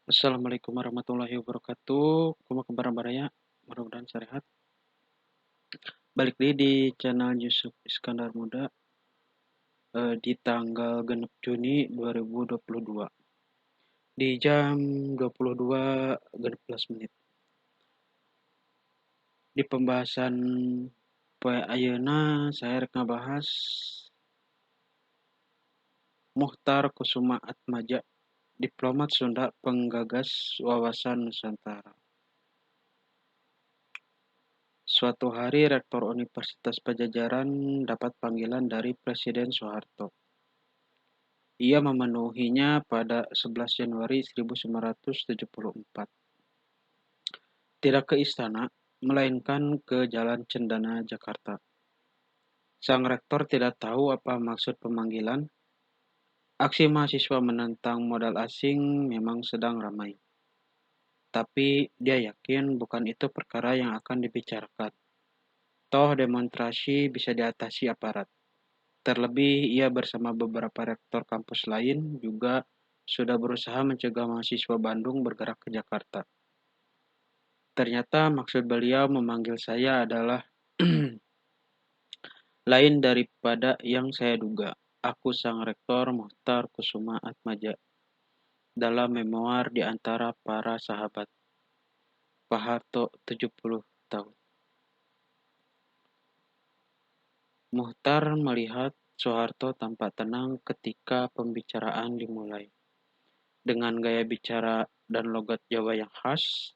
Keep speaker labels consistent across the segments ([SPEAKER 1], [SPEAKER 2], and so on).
[SPEAKER 1] Assalamualaikum warahmatullahi wabarakatuh. Kumaha kabar baraya? Mudah-mudahan sehat. Balik deui di channel Yusuf Iskandar Muda di tanggal genep Juni 2022 di jam 22.16. Di pembahasan poe ayeuna saya rek ngabahas Muchtar Kusumaatmadja, diplomat Sunda penggagas wawasan Nusantara. Suatu hari Rektor Universitas Pajajaran dapat panggilan dari Presiden Soeharto. Ia memenuhinya pada 11 Januari 1974. Tidak ke istana, melainkan ke Jalan Cendana, Jakarta. Sang rektor tidak tahu apa maksud pemanggilan. Aksi mahasiswa menentang modal asing memang sedang ramai. Tapi dia yakin bukan itu perkara yang akan dibicarakan. Toh demonstrasi bisa diatasi aparat. Terlebih ia bersama beberapa rektor kampus lain juga sudah berusaha mencegah mahasiswa Bandung bergerak ke Jakarta. Ternyata maksud beliau memanggil saya adalah lain daripada yang saya duga. Aku sang rektor Muchtar Kusumaatmadja dalam memoir di antara para sahabat. Pak Harto 70 tahun. Muchtar melihat Soeharto tampak tenang ketika pembicaraan dimulai. Dengan gaya bicara dan logat Jawa yang khas,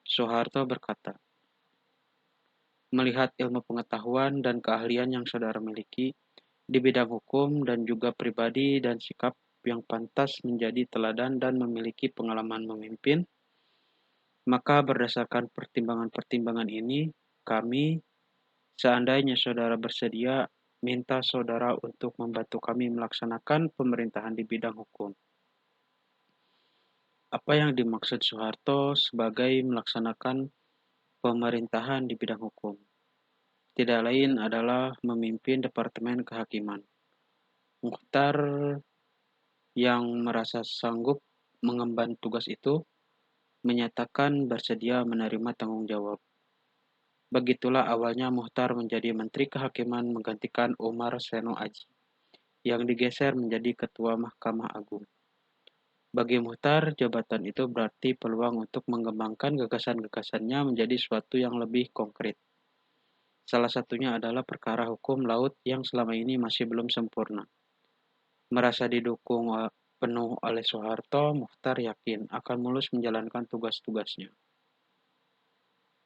[SPEAKER 1] Soeharto berkata, "Melihat ilmu pengetahuan dan keahlian yang saudara miliki di bidang hukum dan juga pribadi dan sikap yang pantas menjadi teladan dan memiliki pengalaman memimpin, maka berdasarkan pertimbangan-pertimbangan ini, kami, seandainya saudara bersedia, minta saudara untuk membantu kami melaksanakan pemerintahan di bidang hukum." Apa yang dimaksud Soeharto sebagai melaksanakan pemerintahan di bidang hukum? Tidak lain adalah memimpin Departemen Kehakiman. Muchtar yang merasa sanggup mengemban tugas itu menyatakan bersedia menerima tanggung jawab. Begitulah awalnya Muchtar menjadi Menteri Kehakiman menggantikan Umar Seno Aji yang digeser menjadi Ketua Mahkamah Agung. Bagi Muchtar, jabatan itu berarti peluang untuk mengembangkan gagasan-gagasannya menjadi suatu yang lebih konkret. Salah satunya adalah perkara hukum laut yang selama ini masih belum sempurna. Merasa didukung penuh oleh Soeharto, Muchtar yakin akan mulus menjalankan tugas-tugasnya.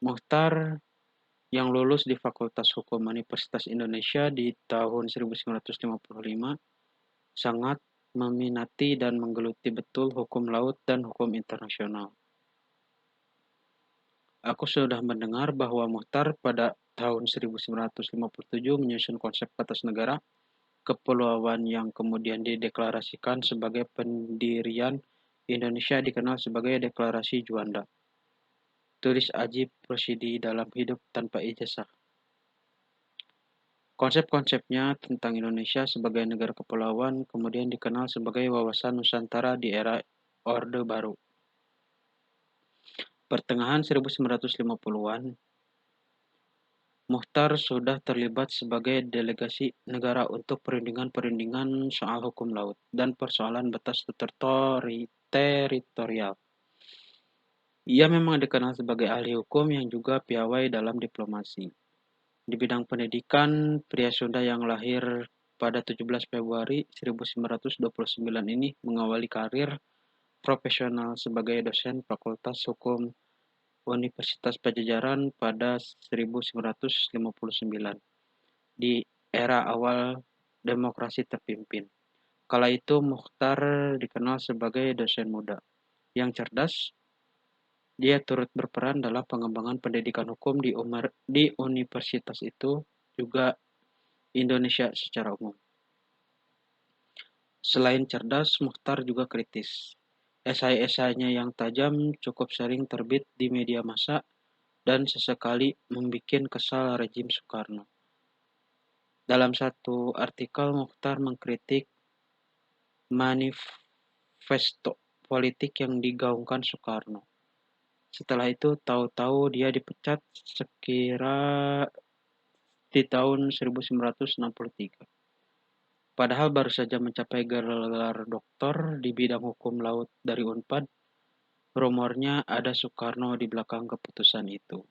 [SPEAKER 1] Muchtar yang lulus di Fakultas Hukum Universitas Indonesia di tahun 1955 sangat meminati dan menggeluti betul hukum laut dan hukum internasional. Aku sudah mendengar bahwa Muchtar pada tahun 1957 menyusun konsep batas negara kepulauan yang kemudian dideklarasikan sebagai pendirian Indonesia dikenal sebagai Deklarasi Juanda. Tulis Ajib Rosidi dalam Hidup Tanpa Ijazah. Konsep-konsepnya tentang Indonesia sebagai negara kepulauan kemudian dikenal sebagai wawasan Nusantara di era Orde Baru. Pertengahan 1950-an, Muchtar sudah terlibat sebagai delegasi negara untuk perundingan-perundingan soal hukum laut dan persoalan batas teritorial. Ia memang dikenal sebagai ahli hukum yang juga piawai dalam diplomasi. Di bidang pendidikan, pria Sunda yang lahir pada 17 Februari 1929 ini mengawali karir profesional sebagai dosen Fakultas Hukum Universitas Pajajaran pada 1959 di era awal demokrasi terpimpin. Kala itu Muchtar dikenal sebagai dosen muda yang cerdas. Dia turut berperan dalam pengembangan pendidikan hukum di universitas itu juga Indonesia secara umum. Selain cerdas, Muchtar juga kritis. Esai-esainya yang tajam cukup sering terbit di media massa dan sesekali membuat kesal rezim Soekarno. Dalam satu artikel, Muchtar mengkritik Manifesto politik yang digaungkan Soekarno. Setelah itu tahu-tahu dia dipecat sekira di tahun 1963. Padahal baru saja mencapai gelar doktor di bidang hukum laut dari Unpad, rumornya ada Soekarno di belakang keputusan itu.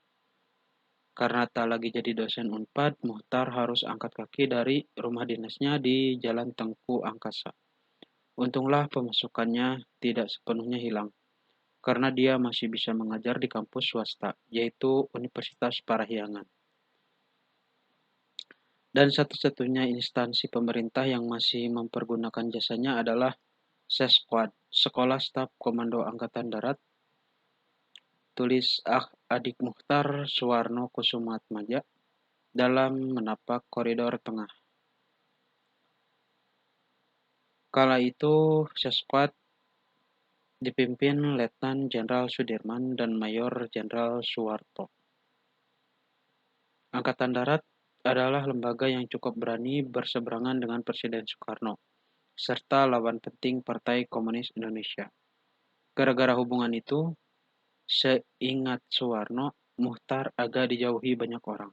[SPEAKER 1] Karena tak lagi jadi dosen Unpad, Muchtar harus angkat kaki dari rumah dinasnya di Jalan Tengku Angkasa. Untunglah pemasukannya tidak sepenuhnya hilang, karena dia masih bisa mengajar di kampus swasta, yaitu Universitas Parahyangan. Dan satu-satunya instansi pemerintah yang masih mempergunakan jasanya adalah Sesquad, Sekolah Staf Komando Angkatan Darat, tulis Adik Muchtar Suwarno Kusumaatmadja dalam menapak koridor tengah. Kala itu Sesquad dipimpin Letnan Jenderal Sudirman dan Mayor Jenderal Suwarto. Angkatan Darat adalah lembaga yang cukup berani berseberangan dengan Presiden Soekarno, serta lawan penting Partai Komunis Indonesia. Gara-gara hubungan itu, seingat Suwarno, Muchtar agak dijauhi banyak orang.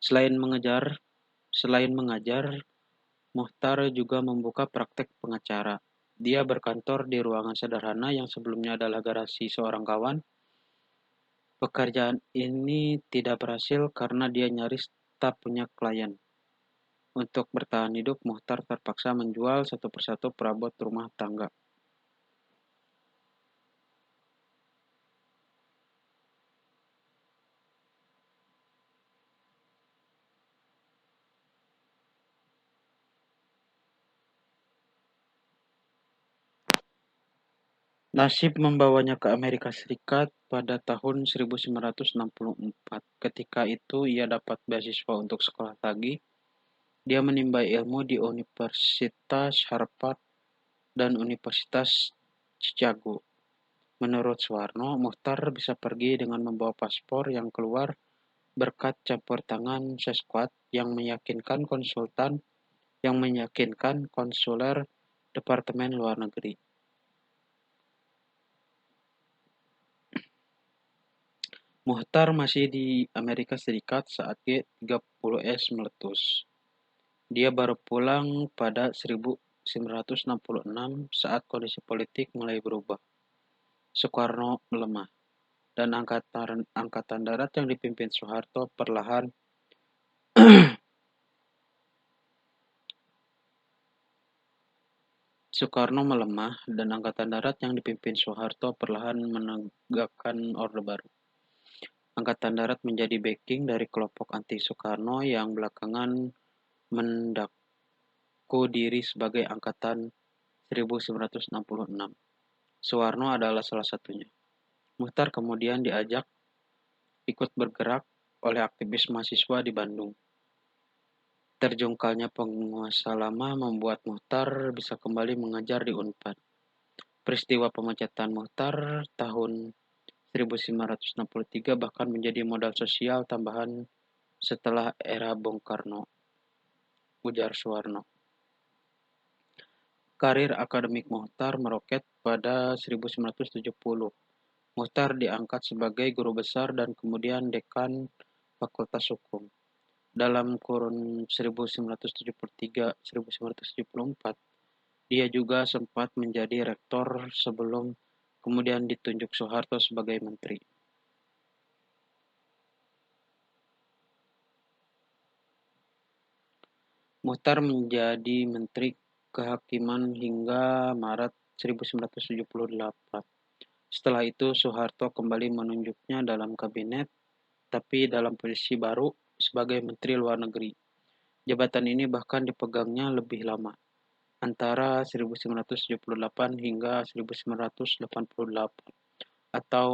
[SPEAKER 1] Selain mengajar, Muchtar juga membuka praktek pengacara. Dia berkantor di ruangan sederhana yang sebelumnya adalah garasi seorang kawan. Pekerjaan ini tidak berhasil karena dia nyaris tak punya klien. Untuk bertahan hidup, Muchtar terpaksa menjual satu persatu perabot rumah tangga. Nasib membawanya ke Amerika Serikat pada tahun 1964. Ketika itu ia dapat beasiswa untuk sekolah tinggi. Dia menimba ilmu di Universitas Harvard dan Universitas Chicago. Menurut Suwarno, Muchtar bisa pergi dengan membawa paspor yang keluar berkat campur tangan Sesquad yang meyakinkan konsuler Departemen Luar Negeri. Muchtar masih di Amerika Serikat saat G30S meletus. Dia baru pulang pada 1966 saat kondisi politik mulai berubah. Soekarno melemah, dan angkatan darat yang dipimpin Soeharto perlahan menegakkan Orde Baru. Angkatan Darat menjadi backing dari kelompok anti-Soekarno yang belakangan mendaku diri sebagai Angkatan 1966. Suwarno adalah salah satunya. Muchtar kemudian diajak ikut bergerak oleh aktivis mahasiswa di Bandung. Terjungkalnya penguasa lama membuat Muchtar bisa kembali mengajar di Unpad. Peristiwa pemecatan Muchtar tahun 1963 bahkan menjadi modal sosial tambahan setelah era Bung Karno, ujar Suwarno. Karir akademik Muchtar meroket pada 1970. Muchtar diangkat sebagai guru besar dan kemudian dekan Fakultas Hukum. Dalam kurun 1973-1974, dia juga sempat menjadi rektor sebelum kemudian ditunjuk Soeharto sebagai menteri. Muchtar menjadi Menteri Kehakiman hingga Maret 1978. Setelah itu Soeharto kembali menunjuknya dalam kabinet, tapi dalam posisi baru sebagai Menteri Luar Negeri. Jabatan ini bahkan dipegangnya lebih lama, antara 1978 hingga 1988, atau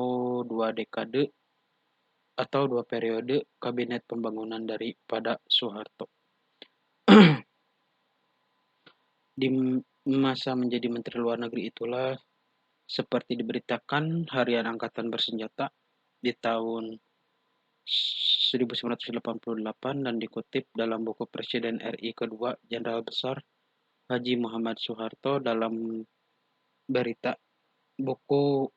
[SPEAKER 1] dua periode kabinet pembangunan daripada Soeharto. Di masa menjadi Menteri Luar Negeri itulah, seperti diberitakan Harian Angkatan Bersenjata di tahun 1988 dan dikutip dalam buku Presiden RI kedua Jenderal Besar Haji Muhammad Soeharto dalam berita buku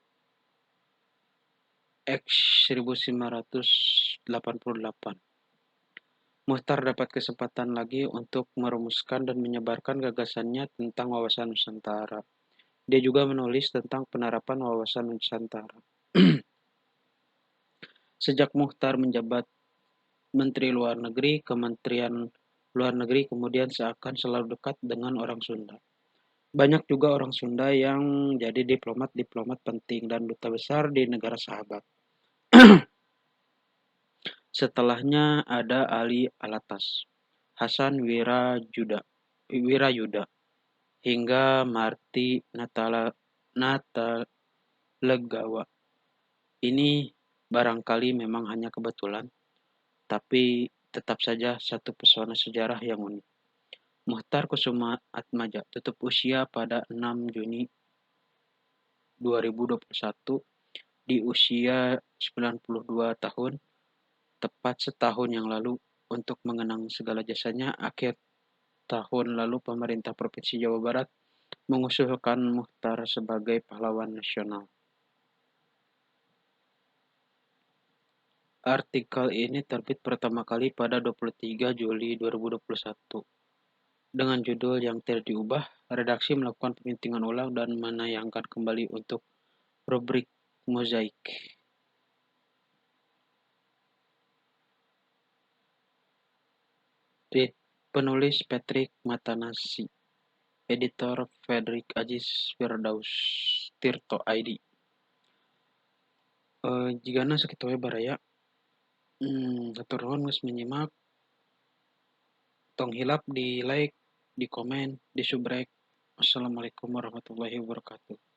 [SPEAKER 1] X 1988. Muchtar dapat kesempatan lagi untuk merumuskan dan menyebarkan gagasannya tentang wawasan Nusantara. Dia juga menulis tentang penerapan wawasan Nusantara. Sejak Muchtar menjabat Menteri Luar Negeri, Kementerian Luar Negeri kemudian seakan selalu dekat dengan orang Sunda. Banyak juga orang Sunda yang jadi diplomat-diplomat penting dan duta besar di negara sahabat. Setelahnya ada Ali Alatas, Hasan Wirayuda, hingga Marty Natalegawa. Ini barangkali memang hanya kebetulan, tapi tetap saja satu pesona sejarah yang unik. Muchtar Kusumaatmadja tutup usia pada 6 Juni 2021 di usia 92 tahun, tepat setahun yang lalu. Untuk mengenang segala jasanya, akhir tahun lalu pemerintah Provinsi Jawa Barat mengusulkan Muchtar sebagai pahlawan nasional. Artikel ini terbit pertama kali pada 23 Juli 2021. Dengan judul yang tidak diubah, redaksi melakukan penyuntingan ulang dan menayangkan kembali untuk rubrik Mozaik. Penulis Patrick Matanasi, editor Fredrik Ajis Firdaus Tirto ID. Jigana sakitu wae baraya. Hatur nuhun geus menyimak. Tong hilap di like, di komen, di subrek. Wassalamualaikum warahmatullahi wabarakatuh.